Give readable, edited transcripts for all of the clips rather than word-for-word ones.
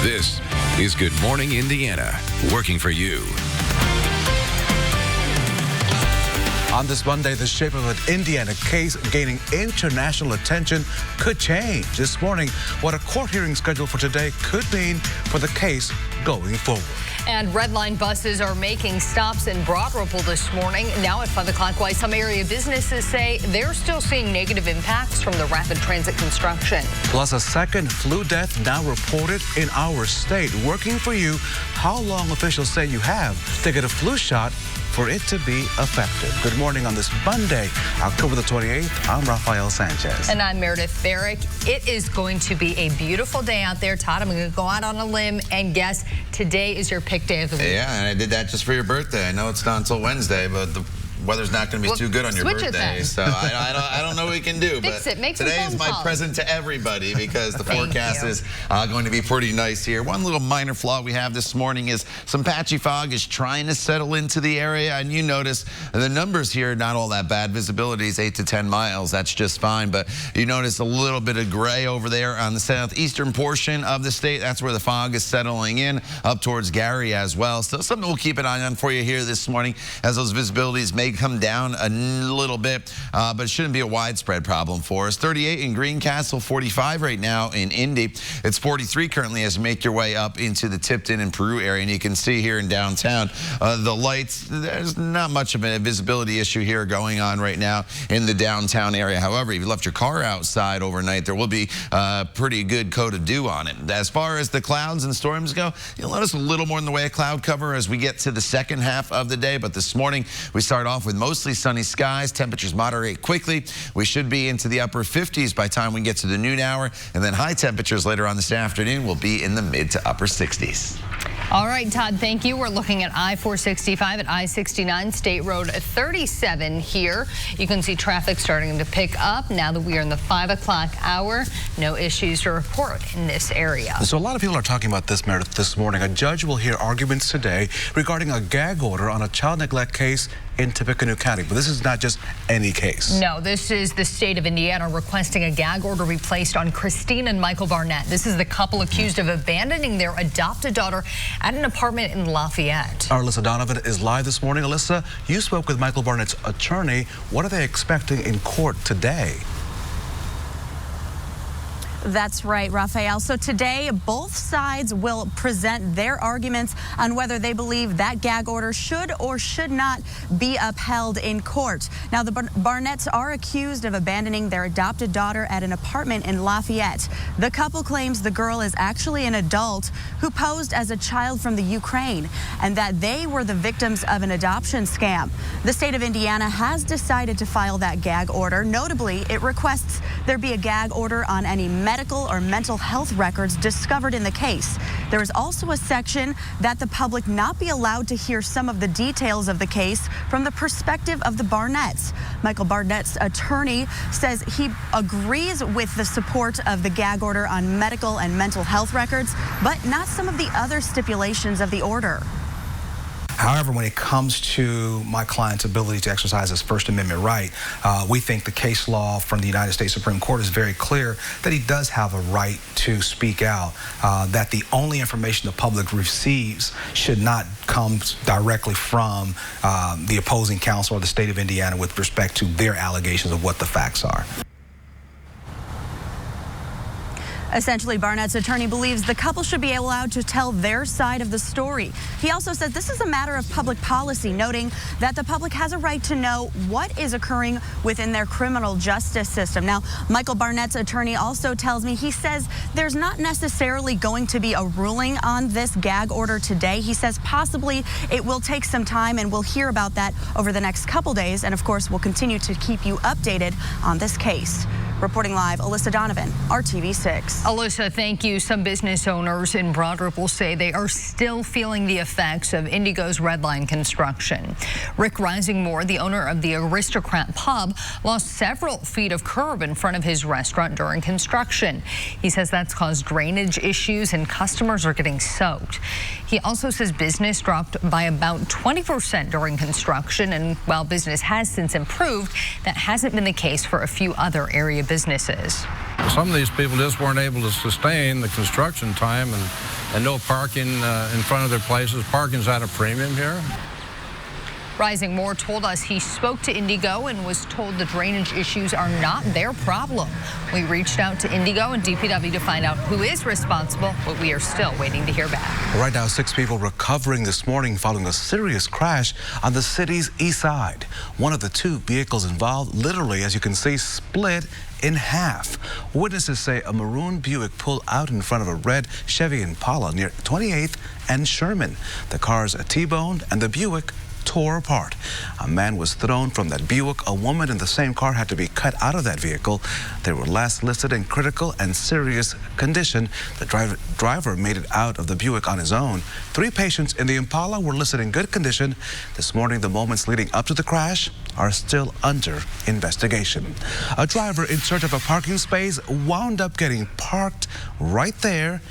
This is Good Morning Indiana, working for you. On this Monday, the shape of an Indiana case gaining international attention could change. This morning, what a court hearing scheduled for today could mean for the case going forward. And Red Line buses are making stops in Broad Ripple this morning. Now at 5 o'clock, while some area businesses say they're still seeing negative impacts from the rapid transit construction. Plus, a second flu death now reported in our state. Working for you, how long officials say you have to get a flu shot for it to be effective. Good morning on this Monday, October the 28th. I'm Rafael Sanchez. And I'm Meredith Barrick. It is going to be a beautiful day out there. Todd, I'm going to go out on a limb and guess today is your pick day of the week. Yeah, and I did that just for your birthday. I know it's not until Wednesday, but the weather's not going to be too good on your birthday, so I don't know what we can do. Fix but it. Make some today phone is my calls. present to everybody because the forecast is going to be pretty nice here. One little minor flaw we have this morning is some patchy fog is trying to settle into the area, and you notice the numbers here are not all that bad. Visibility is 8 to 10 miles. That's just fine, but you notice a little bit of gray over there on the southeastern portion of the state. That's where the fog is settling in, up towards Gary as well. So something we'll keep an eye on for you here this morning as those visibilities may come down a little bit, but it shouldn't be a widespread problem for us. 38 in Greencastle, 45 right now in Indy. It's 43 currently as you make your way up into the Tipton and Peru area, and you can see here in downtown the lights. There's not much of a visibility issue here going on right now in the downtown area. However, if you left your car outside overnight, there will be a pretty good coat of dew on it. As far as the clouds and storms go, you'll notice a little more in the way of cloud cover as we get to the second half of the day, but this morning we start off with mostly sunny skies. Temperatures moderate quickly. We should be into the upper 50s by the time we get to the noon hour, and then high temperatures later on this afternoon will be in the mid to upper 60s. All right, Todd, thank you. We're looking at I-465 at I-69, State Road 37 here. You can see traffic starting to pick up now that we are in the 5 o'clock hour. No issues to report in this area. So a lot of people are talking about this, Meredith, this morning. A judge will hear arguments today regarding a gag order on a child neglect case in Tippecanoe County. But this is not just any case. No, this is the state of Indiana requesting a gag order be placed on Christine and Michael Barnett. This is the couple accused of abandoning their adopted daughter at an apartment in Lafayette. Our Alyssa Donovan is live this morning. Alyssa, you spoke with Michael Barnett's attorney. What are they expecting in court today? That's right, Rafael. So today, both sides will present their arguments on whether they believe that gag order should or should not be upheld in court. Now, the Barnetts are accused of abandoning their adopted daughter at an apartment in Lafayette. The couple claims the girl is actually an adult who posed as a child from the Ukraine and that they were the victims of an adoption scam. The state of Indiana has decided to file that gag order. Notably, it requests there be a gag order on any medical or mental health records discovered in the case. There is also a section that the public not be allowed to hear some of the details of the case from the perspective of the Barnetts. Michael Barnett's attorney says he agrees with the support of the gag order on medical and mental health records, but not some of the other stipulations of the order. However, when it comes to my client's ability to exercise his First Amendment right, we think the case law from the United States Supreme Court is very clear that he does have a right to speak out, that the only information the public receives should not come directly from the opposing counsel or the state of Indiana with respect to their allegations of what the facts are. Essentially, Barnett's attorney believes the couple should be allowed to tell their side of the story. He also says this is a matter of public policy, noting that the public has a right to know what is occurring within their criminal justice system. Now, Michael Barnett's attorney also tells me, he says there's not necessarily going to be a ruling on this gag order today. He says possibly it will take some time, and we'll hear about that over the next couple days. And of course, we'll continue to keep you updated on this case. Reporting live, Alyssa Donovan, RTV6. Alyssa, thank you. Some business owners in Broad Ripple say they are still feeling the effects of Indigo's Red Line construction. Rick Risingmore, the owner of the Aristocrat Pub, lost several feet of curb in front of his restaurant during construction. He says that's caused drainage issues and customers are getting soaked. He also says business dropped by about 20% during construction, and while business has since improved, that hasn't been the case for a few other area businesses. Some of these people just weren't able to sustain the construction time and no parking in front of their places. Parking's at a premium here. Rising Moore told us he spoke to Indigo and was told the drainage issues are not their problem. We reached out to Indigo and DPW to find out who is responsible, but we are still waiting to hear back. Right now, 6 people recovering this morning following a serious crash on the city's east side. One of the 2 vehicles involved literally, as you can see, split in half. Witnesses say a maroon Buick pulled out in front of a red Chevy Impala near 28th and Sherman. The cars T-boned and the Buick tore apart. A man was thrown from that Buick. A woman in the same car had to be cut out of that vehicle. They were last listed in critical and serious condition. The driver made it out of the Buick on his own. 3 patients in the Impala were listed in good condition. This morning, the moments leading up to the crash are still under investigation. A driver in search of a parking space wound up getting parked right there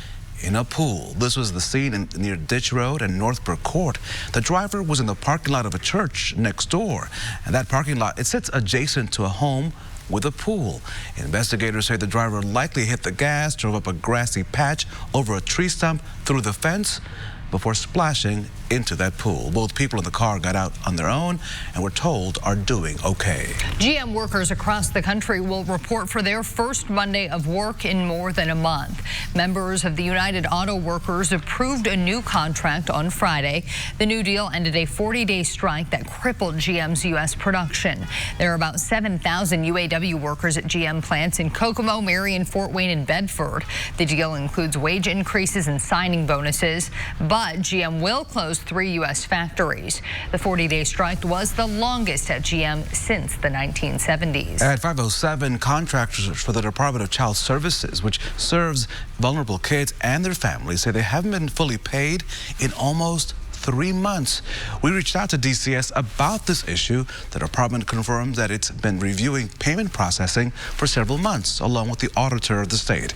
in a pool. This was the scene near Ditch Road and Northbrook Court. The driver was in the parking lot of a church next door, and that parking lot, it sits adjacent to a home with a pool. Investigators say the driver likely hit the gas, drove up a grassy patch over a tree stump, through the fence before splashing into that pool. Both people in the car got out on their own and we're told are doing okay. GM workers across the country will report for their first Monday of work in more than a month. Members of the United Auto Workers approved a new contract on Friday. The new deal ended a 40-day strike that crippled GM's U.S. production. There are about 7,000 UAW workers at GM plants in Kokomo, Marion, Fort Wayne, and Bedford. The deal includes wage increases and signing bonuses, but GM will close 3 U.S. factories. The 40-day strike was the longest at GM since the 1970s. At 5:07, contractors for the Department of Child Services, which serves vulnerable kids and their families, say they haven't been fully paid in almost 3 months. We reached out to DCS about this issue. The department confirmed that it's been reviewing payment processing for several months, along with the auditor of the state.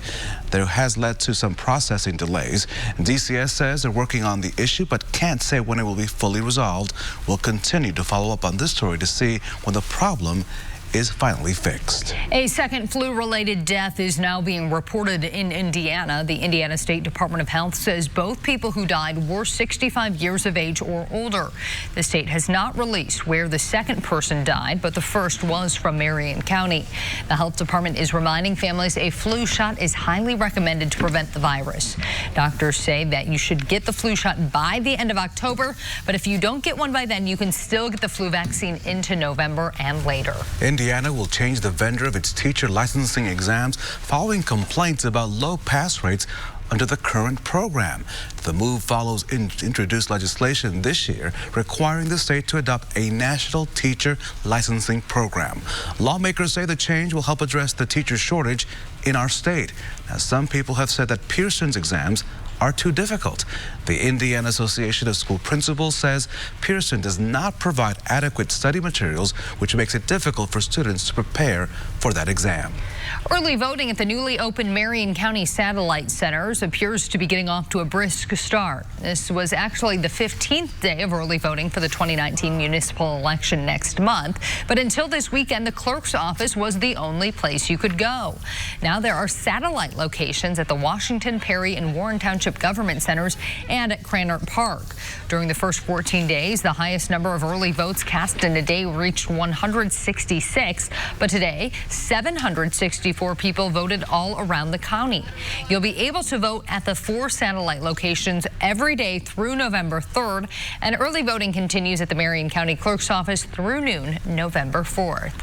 There has led to some processing delays. DCS says they're working on the issue, but can't say when it will be fully resolved. We'll continue to follow up on this story to see when the problem is finally fixed. A second flu-related death is now being reported in Indiana. The Indiana State Department of Health says both people who died were 65 years of age or older. The state has not released where the second person died, but the first was from Marion County. The health department is reminding families a flu shot is highly recommended to prevent the virus. Doctors say that you should get the flu shot by the end of October, but if you don't get one by then, you can still get the flu vaccine into November and later. Indiana will change the vendor of its teacher licensing exams following complaints about low pass rates under the current program. The move follows introduced legislation this year requiring the state to adopt a national teacher licensing program. Lawmakers say the change will help address the teacher shortage in our state. Now, some people have said that Pearson's exams are too difficult. The Indiana Association of School Principals says Pearson does not provide adequate study materials, which makes it difficult for students to prepare for that exam. Early voting at the newly opened Marion County Satellite Centers appears to be getting off to a brisk start. This was actually the 15th day of early voting for the 2019 municipal election next month. But until this weekend, the clerk's office was the only place you could go. Now there are satellite locations at the Washington, Perry, and Warren Township government centers and at Cranert Park. During the first 14 days, the highest number of early votes cast in a day reached 166. But today, 764 people voted all around the county. You'll be able to vote at the 4 satellite locations every day through November 3rd, and early voting continues at the Marion County Clerk's Office through noon, November 4th.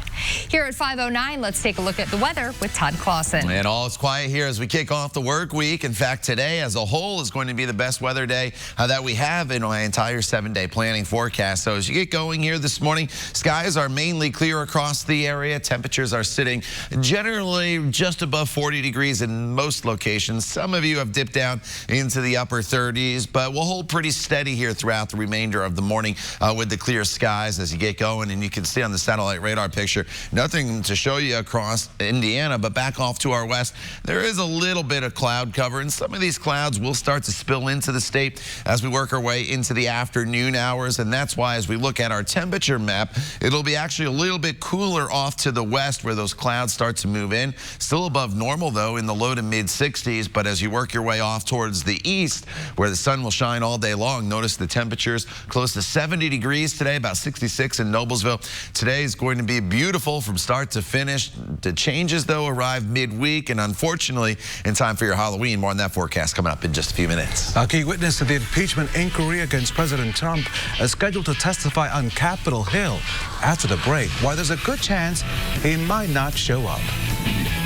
Here at 5:09, let's take a look at the weather with Todd Clausen. And all is quiet here as we kick off the work week. In fact, today as a whole is going to be the best weather day that we have in my entire 7-day planning forecast. So as you get going here this morning, skies are mainly clear across the area. Temperatures are sitting generally just above 40 degrees in most locations. Some of you have dipped down into the upper 30s, but we'll hold pretty steady here throughout the remainder of the morning with the clear skies as you get going. And you can see on the satellite radar picture, nothing to show you across Indiana, but back off to our west, there is a little bit of cloud cover, and some of these clouds will start to spill into the state as we work our way into the afternoon hours. And that's why as we look at our temperature map, it'll be actually a little bit cooler off to the west where those clouds start to move move in. Still above normal, though, in the low to mid 60s. But as you work your way off towards the east, where the sun will shine all day long, notice the temperatures close to 70 degrees today, about 66 in Noblesville. Today is going to be beautiful from start to finish. The changes, though, arrive midweek, and unfortunately, in time for your Halloween. More on that forecast coming up in just a few minutes. A key witness to the impeachment inquiry against President Trump is scheduled to testify on Capitol Hill. After the break, why there's a good chance he might not show up.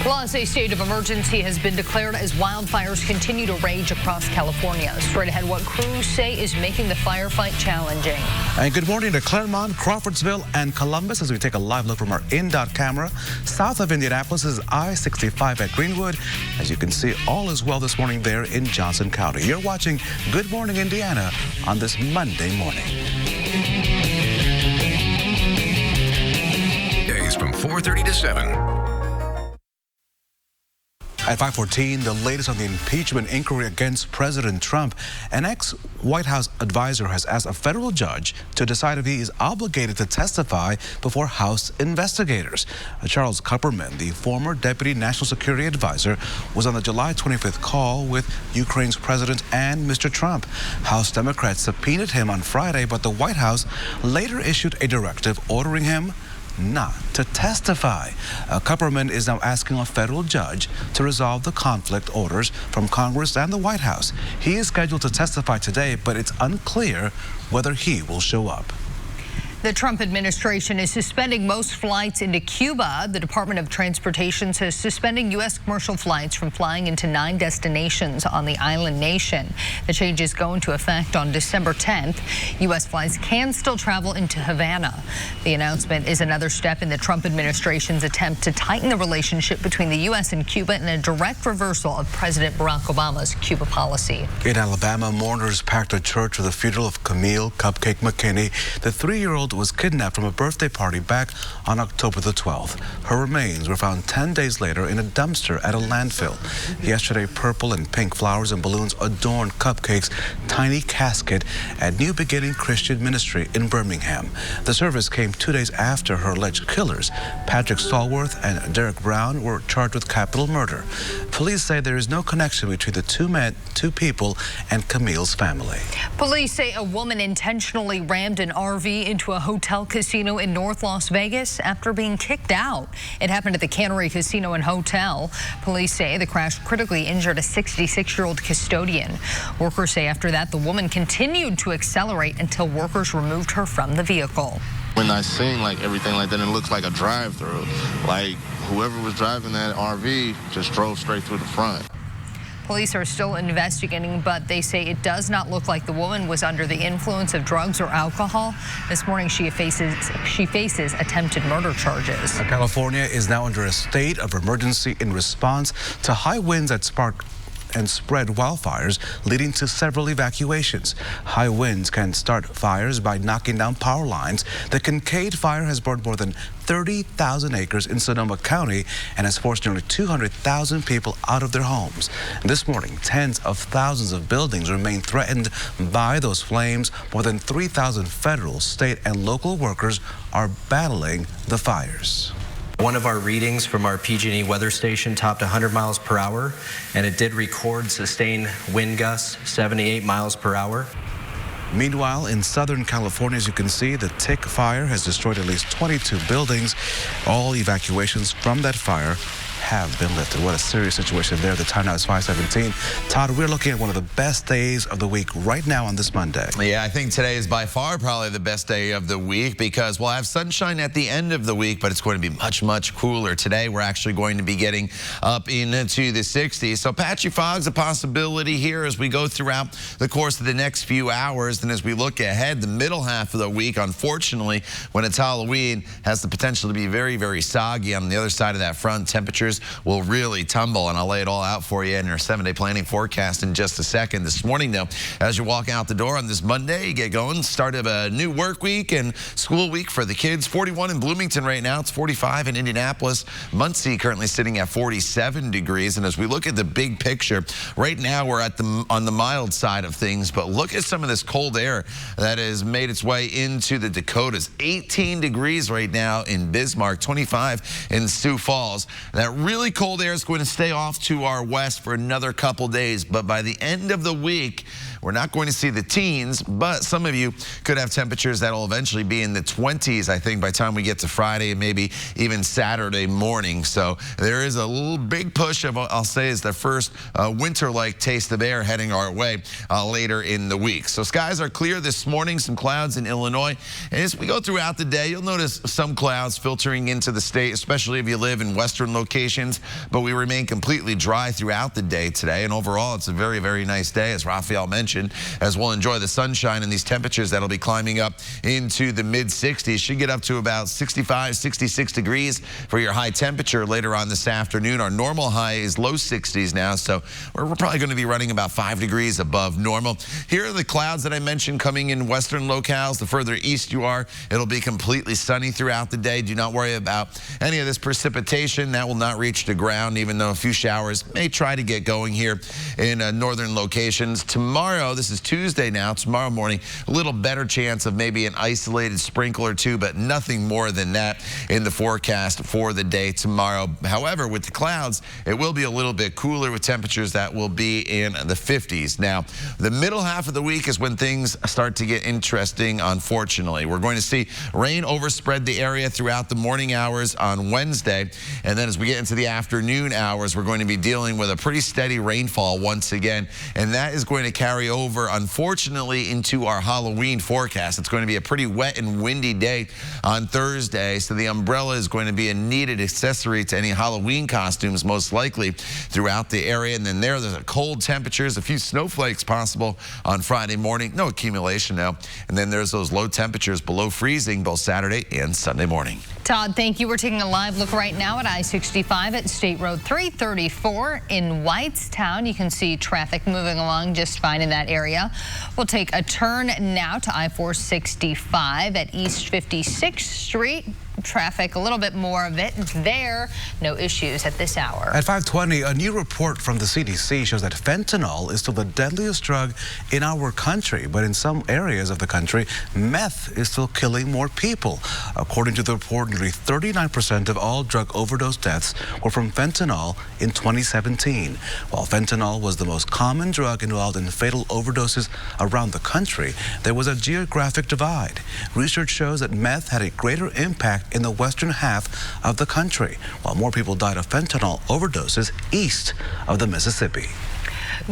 Plus, a state of emergency has been declared as wildfires continue to rage across California. Straight ahead, what crews say is making the firefight challenging. And good morning to Claremont, Crawfordsville, and Columbus as we take a live look from our in-dot camera. South of Indianapolis is I-65 at Greenwood. As you can see, all is well this morning there in Johnson County. You're watching Good Morning Indiana on this Monday morning. Days from 4:30 to 7. At 5:14, the latest on the impeachment inquiry against President Trump. An ex-White House advisor has asked a federal judge to decide if he is obligated to testify before House investigators. Charles Kupperman, the former deputy national security advisor, was on the July 25th call with Ukraine's president and Mr. Trump. House Democrats subpoenaed him on Friday, but the White House later issued a directive ordering him not to testify. Kupperman is now asking a federal judge to resolve the conflict orders from Congress and the White House. He is scheduled to testify today, but it's unclear whether he will show up. The Trump administration is suspending most flights into Cuba. The Department of Transportation says suspending U.S. commercial flights from flying into 9 destinations on the island nation. The changes go into effect on December 10th. U.S. flights can still travel into Havana. The announcement is another step in the Trump administration's attempt to tighten the relationship between the U.S. and Cuba in a direct reversal of President Barack Obama's Cuba policy. In Alabama, mourners packed a church for the funeral of Camille Cupcake McKinney. The 3-year-old was kidnapped from a birthday party back on October the 12th. Her remains were found 10 days later in a dumpster at a landfill. Yesterday, purple and pink flowers and balloons adorned Cupcake's tiny casket at New Beginning Christian Ministry in Birmingham. The service came 2 days after her alleged killers, Patrick Stallworth and Derek Brown, were charged with capital murder. Police say there is no connection between the two people and Camille's family. Police say a woman intentionally rammed an RV into a hotel casino in North Las Vegas after being kicked out. It happened at the Cannery Casino and Hotel. Police say the crash critically injured a 66-year-old custodian. Workers say after that, the woman continued to accelerate until workers removed her from the vehicle. When I seen everything like that, it looks like a drive-through. Like whoever was driving that RV just drove straight through the front. Police are still investigating, but they say it does not look like the woman was under the influence of drugs or alcohol. This morning, she faces attempted murder charges. California is now under a state of emergency in response to high winds that sparked and spread wildfires, leading to several evacuations. High winds can start fires by knocking down power lines. The Kincaid fire has burned more than 30,000 acres in Sonoma County and has forced nearly 200,000 people out of their homes. This morning, tens of thousands of buildings remain threatened by those flames. More than 3,000 federal, state, and local workers are battling the fires. One of our readings from our PG&E weather station topped 100 miles per hour, and it did record sustained wind gusts 78 miles per hour. Meanwhile, in Southern California, as you can see, the Tick fire has destroyed at least 22 buildings. All evacuations from that fire have been lifted. What a serious situation there. The time now is 5:17. Todd, we're looking at one of the best days of the week right now on this Monday. Yeah, I think today is by far probably the best day of the week because we'll have sunshine at the end of the week, but it's going to be much, much cooler. Today, we're actually going to be getting up into the 60s. So patchy fog's a possibility here as we go throughout the course of the next few hours. And as we look ahead, the middle half of the week, unfortunately, when it's Halloween, has the potential to be very, very soggy. On the other side of that front, temperatures will really tumble, and I'll lay it all out for you in our 7-day planning forecast in just a second. This morning, though, as you walk out the door on this Monday, you get going, start of a new work week and school week for the kids. 41 in Bloomington right now. It's 45 in Indianapolis. Muncie currently sitting at 47 degrees. And as we look at the big picture, right now we're on the mild side of things, but look at some of this cold air that has made its way into the Dakotas. 18 degrees right now in Bismarck, 25 in Sioux Falls. That really cold air is going to stay off to our west for another couple days, but by the end of the week, we're not going to see the teens, but some of you could have temperatures that will eventually be in the 20s, I think, by the time we get to Friday and maybe even Saturday morning. So there is a little big push of, I'll say, is the first winter-like taste of air heading our way later in the week. So skies are clear this morning, some clouds in Illinois. And as we go throughout the day, you'll notice some clouds filtering into the state, especially if you live in western locations, but we remain completely dry throughout the day today. And overall, it's a very, very nice day, as Rafael mentioned, as we'll enjoy the sunshine and these temperatures that'll be climbing up into the mid-60s. Should get up to about 65, 66 degrees for your high temperature later on this afternoon. Our normal high is low 60s now, so we're probably going to be running about 5 degrees above normal. Here are the clouds that I mentioned coming in western locales. The further east you are, it'll be completely sunny throughout the day. Do not worry about any of this precipitation. That will not reach the ground, even though a few showers may try to get going here in northern locations. Tomorrow, this is Tuesday now, tomorrow morning, a little better chance of maybe an isolated sprinkle or two, but nothing more than that in the forecast for the day tomorrow. However, with the clouds, it will be a little bit cooler with temperatures that will be in the 50s. Now, the middle half of the week is when things start to get interesting, unfortunately. We're going to see rain overspread the area throughout the morning hours on Wednesday, and then as we get into the afternoon hours, we're going to be dealing with a pretty steady rainfall once again, and that is going to carry over, unfortunately, into our Halloween forecast. It's going to be a pretty wet and windy day on Thursday, so the umbrella is going to be a needed accessory to any Halloween costumes, most likely, throughout the area. And then there's cold temperatures, a few snowflakes possible on Friday morning. No accumulation now. And then there's those low temperatures below freezing both Saturday and Sunday morning. Todd, thank you. We're taking a live look right now at I-65 at State Road 334 in Whitestown. You can see traffic moving along just fine in that area. We'll take a turn now to I-465 at East 56th Street. Traffic, a little bit more of it there. No issues at this hour. At 5:20, a new report from the CDC shows that fentanyl is still the deadliest drug in our country. But in some areas of the country, meth is still killing more people. According to the report, nearly 39% of all drug overdose deaths were from fentanyl in 2017. While fentanyl was the most common drug involved in fatal overdoses around the country, there was a geographic divide. Research shows that meth had a greater impact in the western half of the country, while more people died of fentanyl overdoses east of the Mississippi.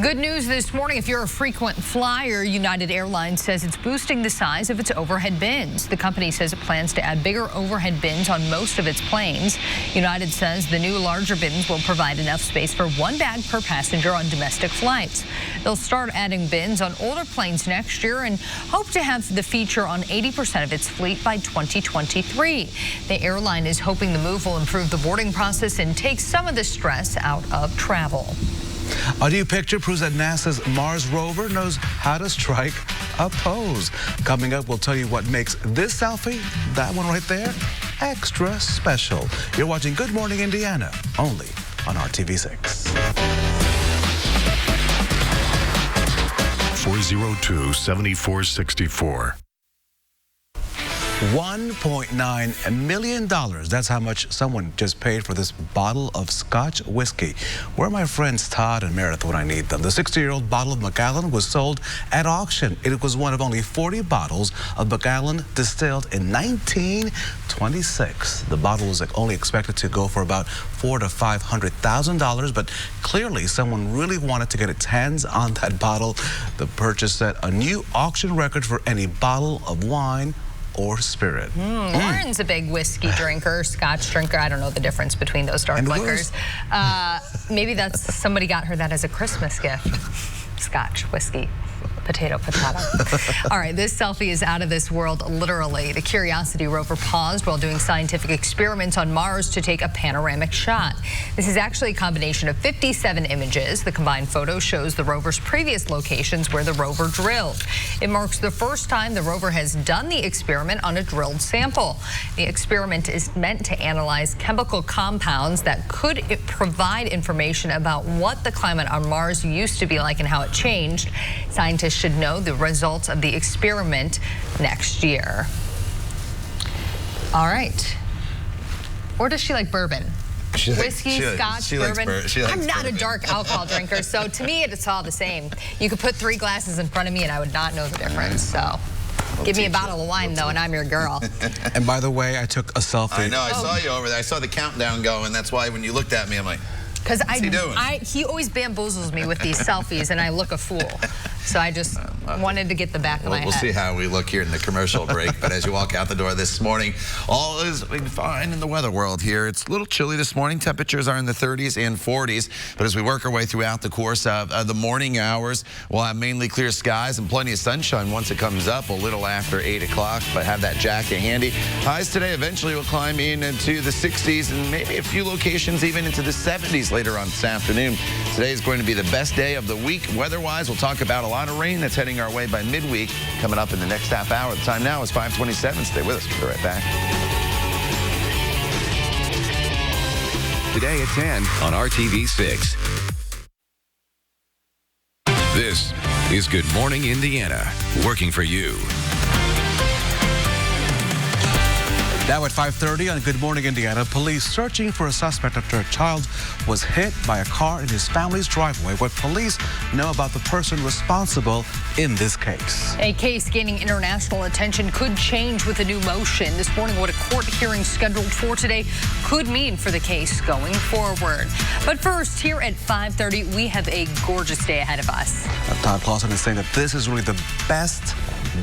Good news this morning. If you're a frequent flyer, United Airlines says it's boosting the size of its overhead bins. The company says it plans to add bigger overhead bins on most of its planes. United says the new larger bins will provide enough space for one bag per passenger on domestic flights. They'll start adding bins on older planes next year and hope to have the feature on 80% of its fleet by 2023. The airline is hoping the move will improve the boarding process and take some of the stress out of travel. A new picture proves that NASA's Mars rover knows how to strike a pose. Coming up, we'll tell you what makes this selfie, that one right there, extra special. You're watching Good Morning Indiana, only on RTV6. 402-7464. $1.9 million. That's how much someone just paid for this bottle of Scotch whiskey. Where are my friends Todd and Meredith when I need them? The 60-year-old bottle of Macallan was sold at auction. It was one of only 40 bottles of Macallan distilled in 1926. The bottle was only expected to go for about $400,000 to $500,000, but clearly someone really wanted to get its hands on that bottle. The purchase set a new auction record for any bottle of wine or spirit. Lauren's a big whiskey drinker, Scotch drinker. I don't know the difference between those dark liquors. Maybe that's somebody got her that as a Christmas gift. Scotch whiskey. Potato. All right, this selfie is out of this world, literally. The Curiosity rover paused while doing scientific experiments on Mars to take a panoramic shot. This is actually a combination of 57 images. The combined photo shows the rover's previous locations where the rover drilled. It marks the first time the rover has done the experiment on a drilled sample. The experiment is meant to analyze chemical compounds that could provide information about what the climate on Mars used to be like and how it changed. Scientists should know the results of the experiment next year. All right. Or does she like bourbon? Whiskey, scotch, bourbon. I'm not a dark alcohol drinker, so to me it's all the same. You could put 3 glasses in front of me and I would not know the difference. So give me a bottle of wine though and I'm your girl. And by the way, I took a selfie. I know, I saw you over there. I saw the countdown go, and that's why when you looked at me, I'm like, because what's he doing? He always bamboozles me with these selfies and I look a fool. So I just wanted to get the back of my head. We'll see how we look here in the commercial break. But as you walk out the door this morning, all is fine in the weather world here. It's a little chilly this morning. Temperatures are in the 30s and 40s. But as we work our way throughout the course of the morning hours, we'll have mainly clear skies and plenty of sunshine once it comes up a little after 8 o'clock. But have that jacket handy. Highs today eventually will climb into the 60s and maybe a few locations even into the 70s later on this afternoon. Today is going to be the best day of the week. Weather-wise, we'll talk about a lot of rain that's heading our way by midweek coming up in the next half hour. The time now is 5:27. Stay with us. We'll be right back. Today at 10 on RTV6. This is Good Morning Indiana, working for you. Now at 5:30 on Good Morning Indiana, police searching for a suspect after a child was hit by a car in his family's driveway. What police know about the person responsible in this case. A case gaining international attention could change with a new motion. This morning, what a court hearing scheduled for today could mean for the case going forward. But first, here at 5:30, we have a gorgeous day ahead of us. Todd Clausen is saying that this is really the best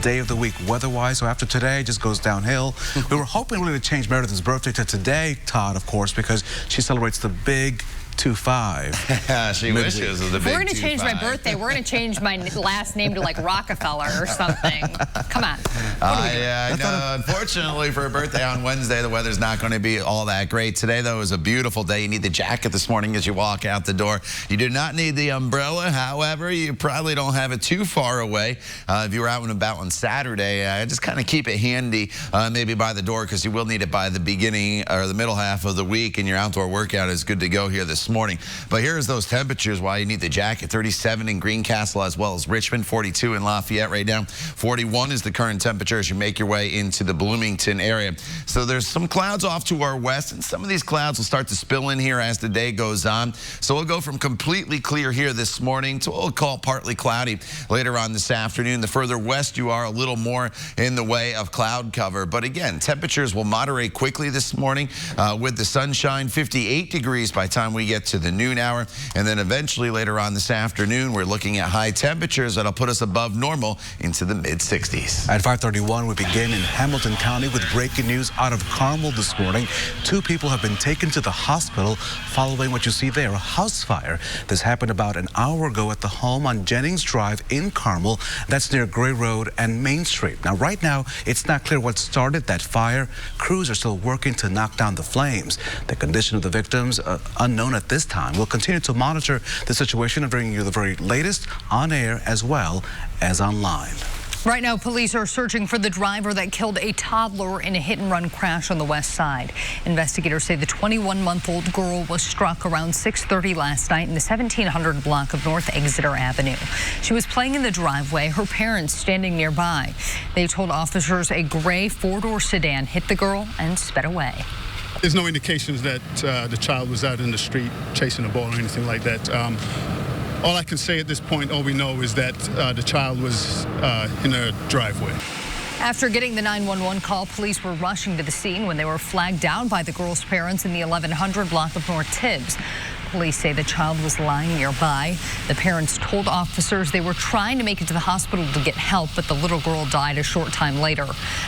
day of the week weather-wise. So after today, it just goes downhill. We were hoping really to change Meredith's birthday to today, Todd, of course, because she celebrates the big 2-5. She wishes it was a big 2-5. We're going to change my birthday. We're going to change my last name to like Rockefeller or something. Come on. I know. Unfortunately, for a birthday on Wednesday, the weather's not going to be all that great. Today, though, is a beautiful day. You need the jacket this morning as you walk out the door. You do not need the umbrella. However, you probably don't have it too far away. If you were out and about on Saturday, just kind of keep it handy, maybe by the door, because you will need it by the beginning or the middle half of the week, and your outdoor workout is good to go here this morning. But here's those temperatures why you need the jacket. 37 in Greencastle as well as Richmond, 42 in Lafayette right now. 41 is the current temperature as you make your way into the Bloomington area. So there's some clouds off to our west, and some of these clouds will start to spill in here as the day goes on. So we'll go from completely clear here this morning to what we'll call partly cloudy later on this afternoon. The further west you are, a little more in the way of cloud cover. But again, temperatures will moderate quickly this morning with the sunshine. 58 degrees by the time we get to the noon hour, and then eventually later on this afternoon we're looking at high temperatures that'll put us above normal into the mid-60s. At 5:31 we begin in Hamilton County with breaking news out of Carmel this morning. 2 people have been taken to the hospital following what you see there, a house fire. This happened about an hour ago at the home on Jennings Drive in Carmel. That's near Gray Road and Main Street. Now right now it's not clear what started that fire. Crews are still working to knock down the flames. The condition of the victims unknown at this time. We'll continue to monitor the situation and bring you the very latest on air as well as online. Right now, police are searching for the driver that killed a toddler in a hit-and-run crash on the west side. Investigators say the 21-month-old girl was struck around 6:30 last night in the 1700 block of North Exeter Avenue. She was playing in the driveway, her parents standing nearby. They told officers a gray 4-door sedan hit the girl and sped away. There's no indications that the child was out in the street chasing a ball or anything like that. All I can say at this point, all we know is that the child was in a driveway. After getting the 911 call, police were rushing to the scene when they were flagged down by the girl's parents in the 1100 block of North Tibbs. Police say the child was lying nearby. The parents told officers they were trying to make it to the hospital to get help, but the little girl died a short time later.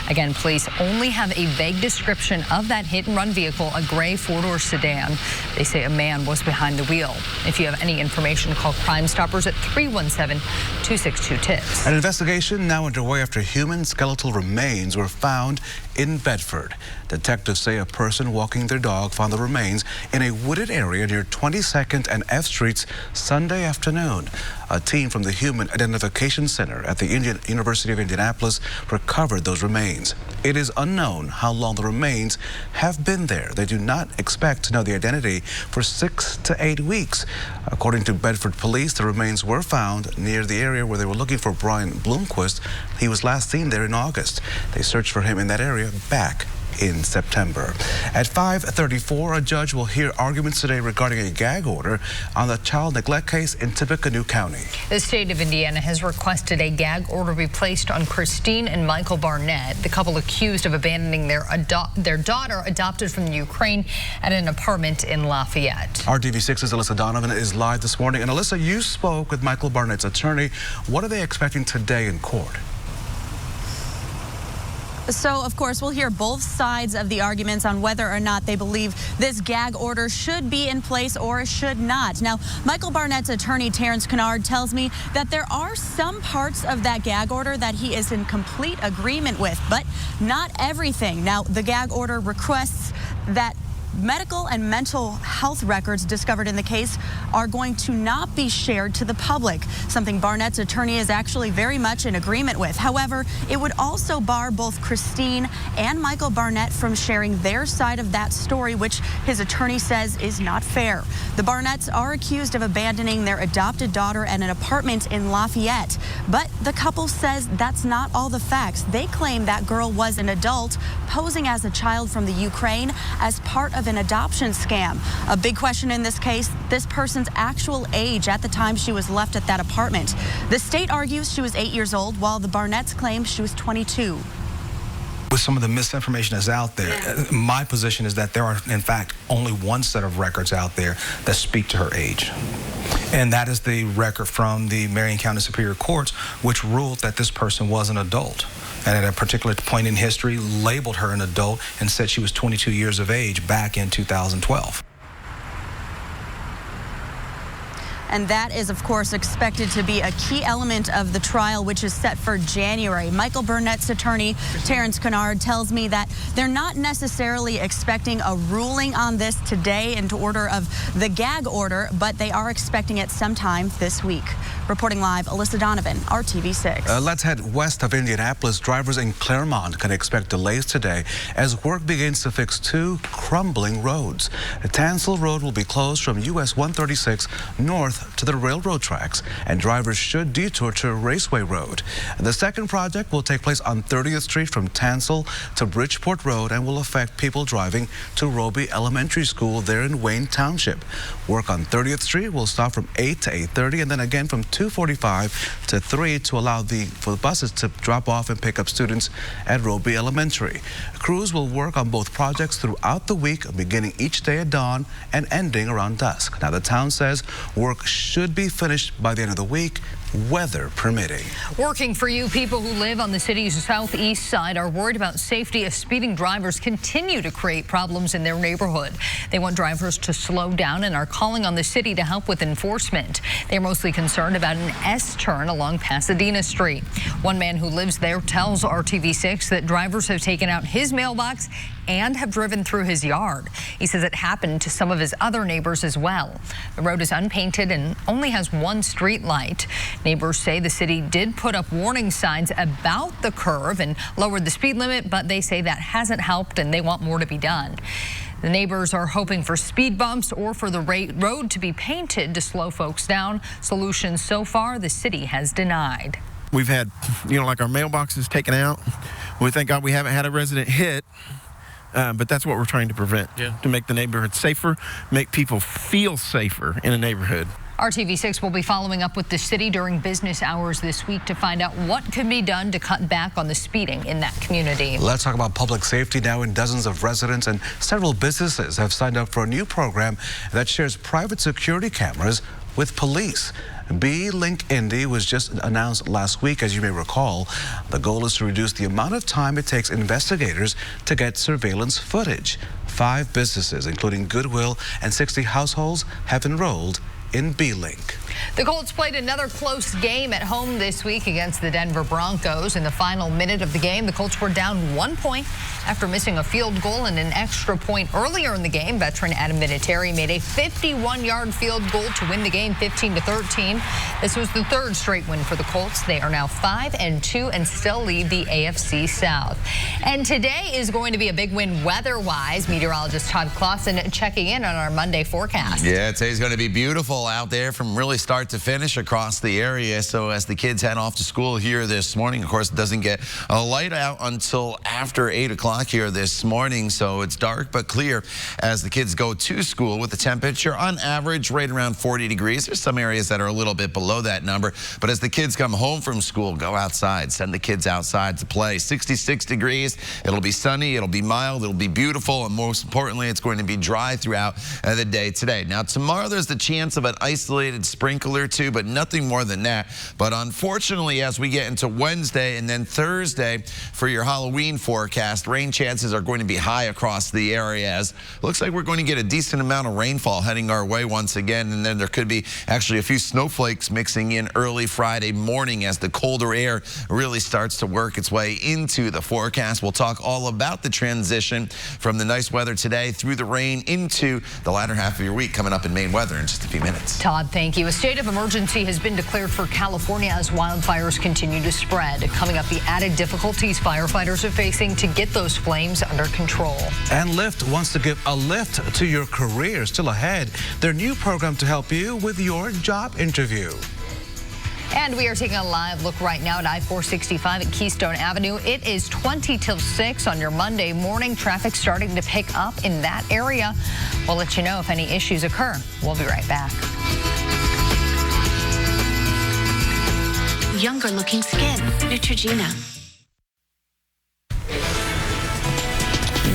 Again, police only have a vague description of that hit-and-run vehicle, a gray 4-door sedan. They say a man was behind the wheel. If you have any information, call Crime Stoppers at 317-262-TIPS. An investigation now underway after human skeletal remains were found in Bedford. Detectives say a person walking their dog found the remains in a wooded area near 22nd and F Streets Sunday afternoon. A team from the Human Identification Center at the University of Indianapolis recovered those remains. It is unknown how long the remains have been there. They do not expect to know the identity for 6 to 8 weeks. According to Bedford police, the remains were found near the area where they were looking for Brian Bloomquist. He was last seen there in August. They searched for him in that area back in September. At 5:34, a judge will hear arguments today regarding a gag order on the child neglect case in Tippecanoe County. The state of Indiana has requested a gag order be placed on Christine and Michael Barnett, the couple accused of abandoning their daughter adopted from the Ukraine at an apartment in Lafayette. Our TV6's Alyssa Donovan is live this morning. And Alyssa, you spoke with Michael Barnett's attorney. What are they expecting today in court? So, of course, we'll hear both sides of the arguments on whether or not they believe this gag order should be in place or should not. Now, Michael Barnett's attorney, Terrence Kennard, tells me that there are some parts of that gag order that he is in complete agreement with, but not everything. Now, the gag order requests that medical and mental health records discovered in the case are going to not be shared to the public, something Barnett's attorney is actually very much in agreement with. However, it would also bar both Christine and Michael Barnett from sharing their side of that story, which his attorney says is not fair. The Barnetts are accused of abandoning their adopted daughter at an apartment in Lafayette, but the couple says that's not all the facts. They claim that girl was an adult posing as a child from the Ukraine as part of an adoption scam. A big question in this case, this person's actual age at the time she was left at that apartment. The state argues she was 8 years old, while the Barnetts claim she was 22. With some of the misinformation that's out there, my position is that there are, in fact, only one set of records out there that speak to her age. And that is the record from the Marion County Superior Courts, which ruled that this person was an adult. And at a particular point in history, labeled her an adult and said she was 22 years of age back in 2012. And that is, of course, expected to be a key element of the trial, which is set for January. Michael Barnett's attorney, Terrence Kennard, tells me that they're not necessarily expecting a ruling on this today in order of the gag order, but they are expecting it sometime this week. Reporting live, Alyssa Donovan, RTV6. Let's head west of Indianapolis. Drivers in Claremont can expect delays today as work begins to fix two crumbling roads. Tansel Road will be closed from US 136 north to the railroad tracks, and drivers should detour to Raceway Road. The second project will take place on 30th Street from Tansel to Bridgeport Road and will affect people driving to Roby Elementary School there in Wayne Township. Work on 30th Street will stop from 8 to 8:30 and then again from 2:45 to 3 to allow for the buses to drop off and pick up students at Roby Elementary. Crews will work on both projects throughout the week, beginning each day at dawn and ending around dusk. Now, the town says work should be finished by the end of the week, weather permitting. Working for you, people who live on the city's southeast side are worried about safety as speeding drivers continue to create problems in their neighborhood. They want drivers to slow down and are calling on the city to help with enforcement. They're mostly concerned about an S-turn along Pasadena Street. One man who lives there tells RTV6 that drivers have taken out his mailbox and have driven through his yard. He says it happened to some of his other neighbors as well. The road is unpainted and only has one street light. Neighbors say the city did put up warning signs about the curve and lowered the speed limit, but they say that hasn't helped and they want more to be done. The neighbors are hoping for speed bumps or for the road to be painted to slow folks down. Solutions so far, the city has denied. We've had, like our mailboxes taken out. We thank God we haven't had a resident hit. But that's what we're trying to prevent, to make the neighborhood safer, make people feel safer in a neighborhood. RTV6 will be following up with the city during business hours this week to find out what can be done to cut back on the speeding in that community. Let's talk about public safety now. And dozens of residents and several businesses have signed up for a new program that shares private security cameras with police. B-Link Indy was just announced last week, as you may recall. The goal is to reduce the amount of time it takes investigators to get surveillance footage. 5 businesses, including Goodwill and 60 households, have enrolled in B-Link. The Colts played another close game at home this week against the Denver Broncos. In the final minute of the game, the Colts were down 1 point after missing a field goal and an extra point earlier in the game. Veteran Adam Vinatieri made a 51-yard field goal to win the game 15-13. This was the 3rd straight win for the Colts. They are now 5-2 and still lead the AFC South. And today is going to be a big win weather-wise. Meteorologist Todd Clausen checking in on our Monday forecast. Yeah, today's going to be beautiful. beautiful out there from really start to finish across the area. So as the kids head off to school here this morning, of course, it doesn't get a light out until after 8 o'clock here this morning. So it's dark but clear as the kids go to school with the temperature on average right around 40 degrees. There's some areas that are a little bit below that number. But as the kids come home from school, go outside, send the kids outside to play. 66 degrees. It'll be sunny. It'll be mild. It'll be beautiful. And most importantly, it's going to be dry throughout the day today. Now, tomorrow there's the chance of an isolated sprinkle or two, but nothing more than that. But unfortunately, as we get into Wednesday and then Thursday for your Halloween forecast, rain chances are going to be high across the area, as it looks like we're going to get a decent amount of rainfall heading our way once again. And then there could be actually a few snowflakes mixing in early Friday morning as the colder air really starts to work its way into the forecast. We'll talk all about the transition from the nice weather today through the rain into the latter half of your week coming up in Maine weather in just a few minutes. Todd, thank you. A state of emergency has been declared for California as wildfires continue to spread. Coming up, the added difficulties firefighters are facing to get those flames under control. And Lyft wants to give a lift to your career. Still ahead, their new program to help you with your job interview. And we are taking a live look right now at I-465 at Keystone Avenue. It is 20 till 6 on your Monday morning. Traffic starting to pick up in that area. We'll let you know if any issues occur. We'll be right back. Younger looking skin. Neutrogena.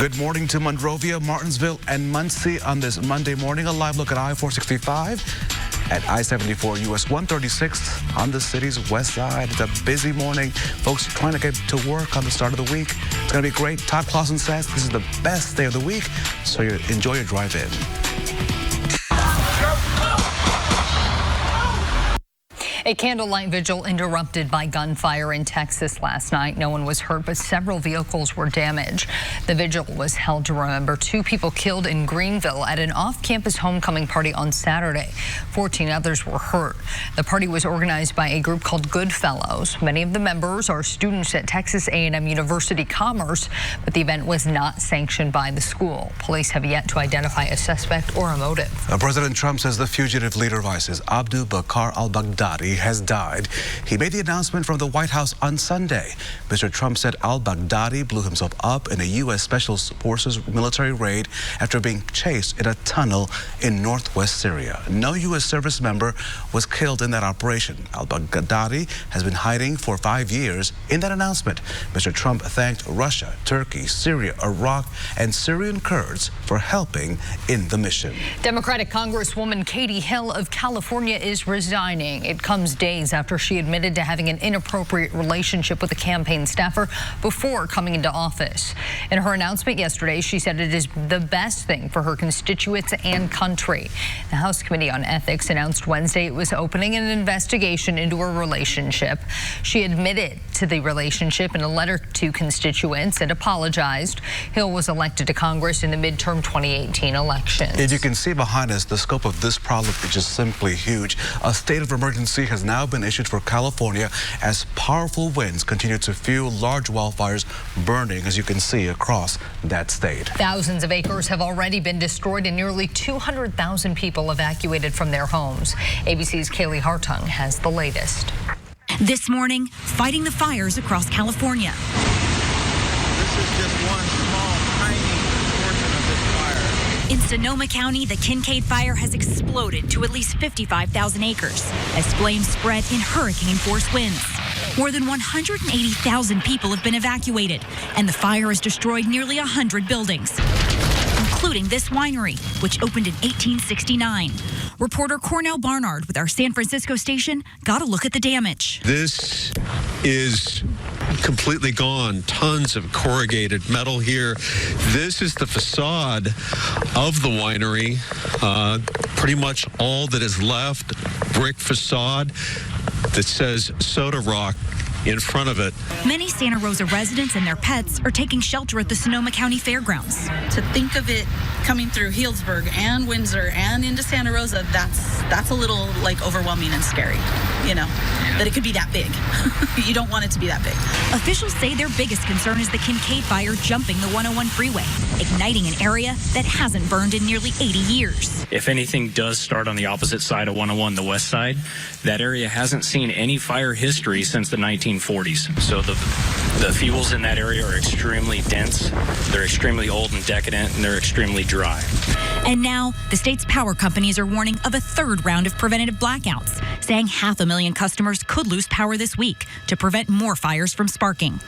Good morning to Monrovia, Martinsville, and Muncie on this Monday morning. A live look at I-465 at I-74 US 136 on the city's west side. It's a busy morning. Folks trying to get to work on the start of the week. It's going to be great. Todd Clausen says this is the best day of the week, so you enjoy your drive in. A candlelight vigil interrupted by gunfire in Texas last night. No one was hurt, but several vehicles were damaged. The vigil was held to remember 2 people killed in Greenville at an off-campus homecoming party on Saturday. 14 others were hurt. The party was organized by a group called Goodfellows. Many of the members are students at Texas A&M University Commerce, but the event was not sanctioned by the school. Police have yet to identify a suspect or a motive. President Trump says the fugitive leader of ISIS, Abu Bakr al-Baghdadi, has died. He made the announcement from the White House on Sunday. Mr. Trump said al-Baghdadi blew himself up in a U.S. Special Forces military raid after being chased in a tunnel in northwest Syria. No U.S. service member was killed in that operation. Al-Baghdadi has been hiding for 5 years. In that announcement, Mr. Trump thanked Russia, Turkey, Syria, Iraq, and Syrian Kurds for helping in the mission. Democratic Congresswoman Katie Hill of California is resigning. It comes days after she admitted to having an inappropriate relationship with a campaign staffer before coming into office. In her announcement yesterday, she said it is the best thing for her constituents and country. The House Committee on Ethics announced Wednesday it was opening an investigation into her relationship. She admitted to the relationship in a letter to constituents and apologized. Hill was elected to Congress in the midterm 2018 elections. As you can see behind us, the scope of this problem is just simply huge. A state of emergency has now been issued for California as powerful winds continue to fuel large wildfires burning, as you can see, across that state. Thousands of acres have already been destroyed and nearly 200,000 people evacuated from their homes. ABC's Kaylee Hartung has the latest. This morning, fighting the fires across California. This is just one small, tiny portion of this fire. In Sonoma County, the Kincade Fire has exploded to at least 55,000 acres as flames spread in hurricane-force winds. More than 180,000 people have been evacuated, and the fire has destroyed nearly 100 buildings, including this winery, which opened in 1869. Reporter Cornell Barnard with our San Francisco station got a look at the damage. This is completely gone. Tons of corrugated metal here. This is the facade of the winery. Pretty much all that is left, brick facade that says Soda Rock in front of it. Many Santa Rosa residents and their pets are taking shelter at the Sonoma County Fairgrounds. To think of it coming through Healdsburg and Windsor and into Santa Rosa, that's a little like overwhelming and scary, you know, that it could be that big. You don't want it to be that big. Officials say their biggest concern is the Kincade Fire jumping the 101 freeway, igniting an area that hasn't burned in nearly 80 years. If anything does start on the opposite side of 101, the west side, that area hasn't seen any fire history since the 1940s. So the fuels in that area are extremely dense, they're extremely old and decadent, and they're extremely dry. And now, the state's power companies are warning of a third round of preventative blackouts, saying 500,000 customers could lose power this week to prevent more fires from sparking.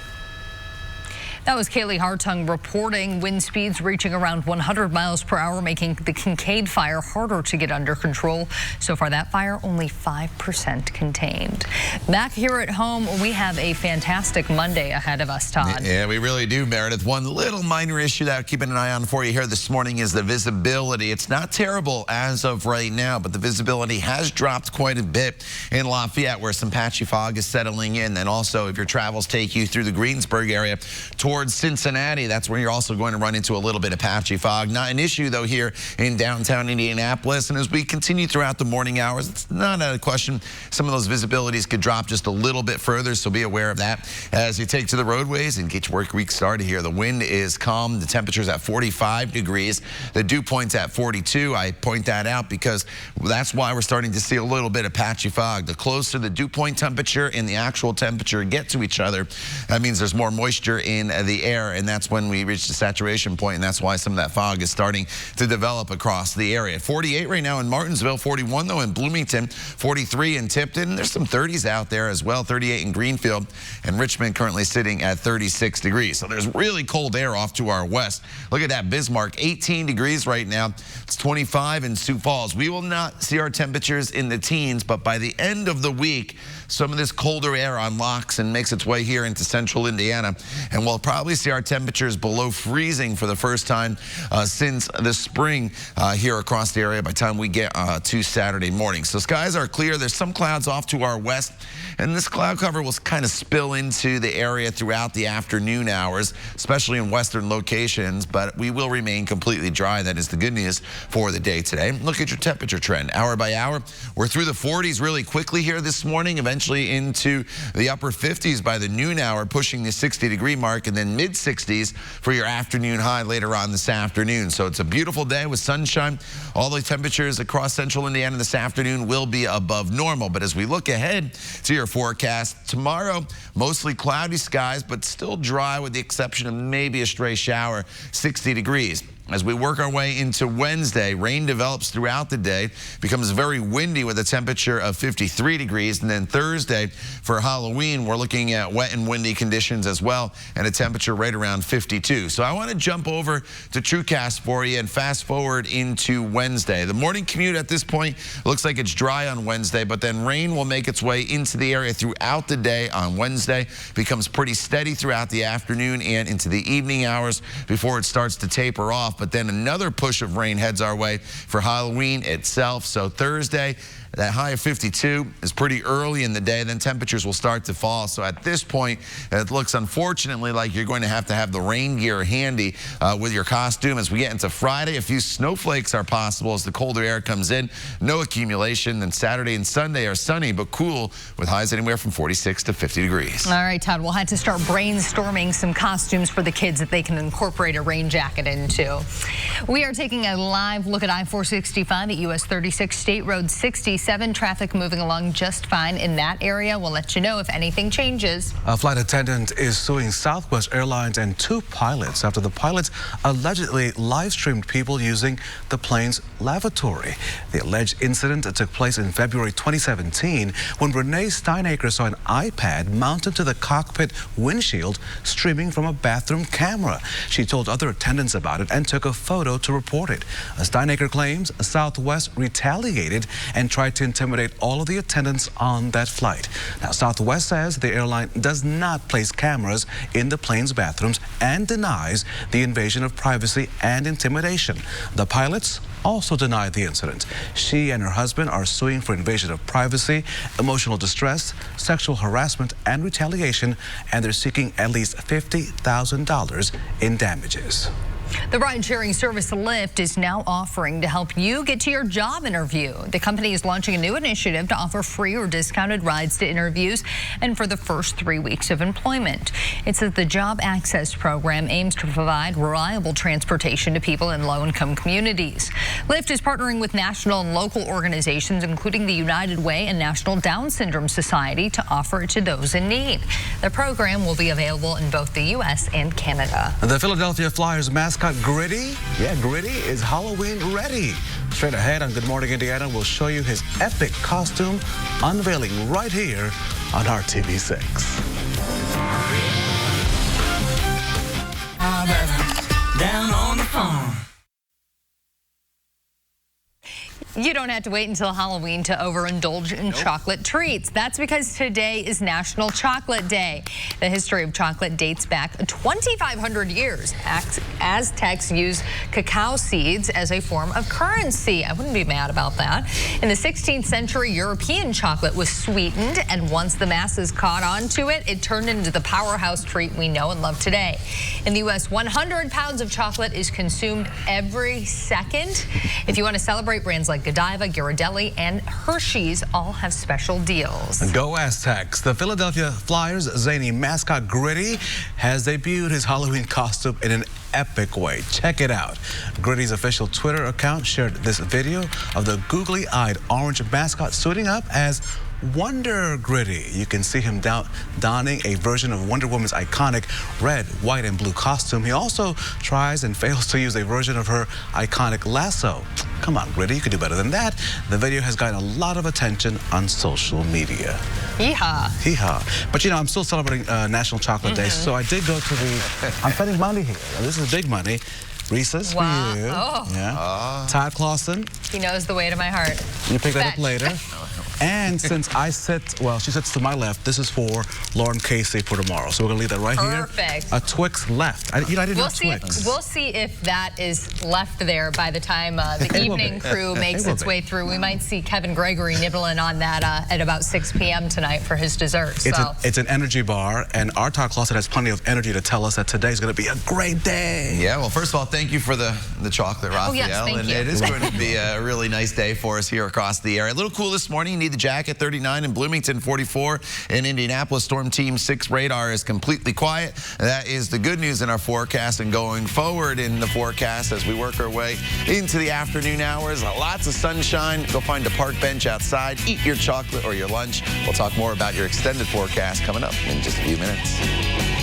That was Kaylee Hartung reporting. Wind speeds reaching around 100 miles per hour, making the Kincade Fire harder to get under control. So far, that fire only 5% contained. Back here at home, we have a fantastic Monday ahead of us, Todd. Yeah, we really do, Meredith. One little minor issue that I'm keeping an eye on for you here this morning is the visibility. It's not terrible as of right now, but the visibility has dropped quite a bit in Lafayette, where some patchy fog is settling in. And also, if your travels take you through the Greensburg area towards Cincinnati, that's where you're also going to run into a little bit of patchy fog. Not an issue, though, here in downtown Indianapolis. And as we continue throughout the morning hours, it's not a question. Some of those visibilities could drop just a little bit further, so be aware of that as you take to the roadways and get your work week started here. The wind is calm. The temperature's at 45 degrees. The dew point's at 42. I point that out because that's why we're starting to see a little bit of patchy fog. The closer the dew point temperature and the actual temperature get to each other, that means there's more moisture in the air, and that's when we reach the saturation point, and that's why some of that fog is starting to develop across the area. 48 right now in Martinsville, 41 though in Bloomington, 43 in Tipton. There's some 30s out there as well, 38 in Greenfield, and Richmond currently sitting at 36 degrees. So there's really cold air off to our west. Look at that, Bismarck, 18 degrees right now. It's 25 in Sioux Falls. We will not see our temperatures in the teens, but by the end of the week, some of this colder air unlocks and makes its way here into central Indiana, and we'll probably see our temperatures below freezing for the first time since the spring here across the area by the time we get to Saturday morning. So skies are clear. There's some clouds off to our west, and this cloud cover will kind of spill into the area throughout the afternoon hours, especially in western locations, but we will remain completely dry. That is the good news for the day today. Look at your temperature trend hour by hour. We're through the 40s really quickly here this morning, eventually into the upper 50s by the noon hour, pushing the 60-degree mark, and then mid-60s for your afternoon high later on this afternoon. So it's a beautiful day with sunshine. All the temperatures across central Indiana this afternoon will be above normal. But as we look ahead to your forecast, tomorrow, mostly cloudy skies, but still dry with the exception of maybe a stray shower, 60 degrees. As we work our way into Wednesday, rain develops throughout the day, becomes very windy with a temperature of 53 degrees. And then Thursday for Halloween, we're looking at wet and windy conditions as well, and a temperature right around 52. So I want to jump over to TrueCast for you and fast forward into Wednesday. The morning commute at this point looks like it's dry on Wednesday, but then rain will make its way into the area throughout the day on Wednesday, becomes pretty steady throughout the afternoon and into the evening hours before it starts to taper off. But then another push of rain heads our way for Halloween itself. So Thursday, that high of 52 is pretty early in the day. Then temperatures will start to fall. So at this point, it looks unfortunately like you're going to have the rain gear handy with your costume. As we get into Friday, a few snowflakes are possible as the colder air comes in. No accumulation. Then Saturday and Sunday are sunny but cool with highs anywhere from 46 to 50 degrees. All right, Todd, we'll have to start brainstorming some costumes for the kids that they can incorporate a rain jacket into. We are taking a live look at I-465 at US 36 State Road 67. Traffic moving along just fine in that area. We'll let you know if anything changes. A flight attendant is suing Southwest Airlines and 2 pilots after the pilots allegedly live-streamed people using the plane's lavatory. The alleged incident took place in February 2017 when Renee Steinacre saw an iPad mounted to the cockpit windshield streaming from a bathroom camera. She told other attendants about it and took a photo to report it. Steinacre claims Southwest retaliated and tried to intimidate all of the attendants on that flight. Now, Southwest says the airline does not place cameras in the plane's bathrooms and denies the invasion of privacy and intimidation. The pilots also denied the incident. She and her husband are suing for invasion of privacy, emotional distress, sexual harassment, and retaliation, and they're seeking at least $50,000 in damages. The ride-sharing service Lyft is now offering to help you get to your job interview. The company is launching a new initiative to offer free or discounted rides to interviews and for the first 3 weeks of employment. It says the Job Access Program aims to provide reliable transportation to people in low-income communities. Lyft is partnering with national and local organizations, including the United Way and National Down Syndrome Society, to offer it to those in need. The program will be available in both the U.S. and Canada. The Philadelphia Flyers mascot Gritty, Gritty is Halloween ready. Straight ahead on Good Morning Indiana, we'll show you his epic costume unveiling right here on RTV6. Down on the farm. You don't have to wait until Halloween to overindulge in chocolate treats. That's because today is National Chocolate Day. The history of chocolate dates back 2,500 years. Aztecs used cacao seeds as a form of currency. I wouldn't be mad about that. In the 16th century, European chocolate was sweetened, and once the masses caught on to it, it turned into the powerhouse treat we know and love today. In the U.S., 100 pounds of chocolate is consumed every second. If you want to celebrate, brands like Godiva, Ghirardelli, and Hershey's all have special deals. Go Aztecs. The Philadelphia Flyers zany mascot Gritty has debuted his Halloween costume in an epic way. Check it out. Gritty's official Twitter account shared this video of the googly-eyed orange mascot suiting up as Wonder Gritty. You can see him donning a version of Wonder Woman's iconic red, white, and blue costume. He also tries and fails to use a version of her iconic lasso. Come on, Gritty, you could do better than that. The video has gotten a lot of attention on social media. Yeehaw. Yeehaw. But you know, I'm still celebrating National Chocolate Day, so I did go to the, I'm spending money here. This is big money. Reese's for you. Oh. Yeah. Todd Clausen. He knows the way to my heart. You pick that up later. And since I sit, well, she sits to my left, this is for Lauren Casey for tomorrow. So we're going to leave that right here. Perfect. A Twix left. I didn't have Twix. We'll see if that is left there by the time the evening crew makes its way through. We might see Kevin Gregory nibbling on that at about 6 p.m. tonight for his dessert. It's an energy bar, and our Todd Clausen has plenty of energy to tell us that today's going to be a great day. Yeah, well, first of all, thank you for the chocolate, Raphael. Oh, yes, thank you. It is going to be a really nice day for us here across the area. A little cool this morning. You need the jacket. 39 in Bloomington, 44 in Indianapolis. Storm Team 6 radar is completely quiet. That is the good news in our forecast, and going forward in the forecast as we work our way into the afternoon hours. Lots of sunshine. Go find a park bench outside. Eat your chocolate or your lunch. We'll talk more about your extended forecast coming up in just a few minutes.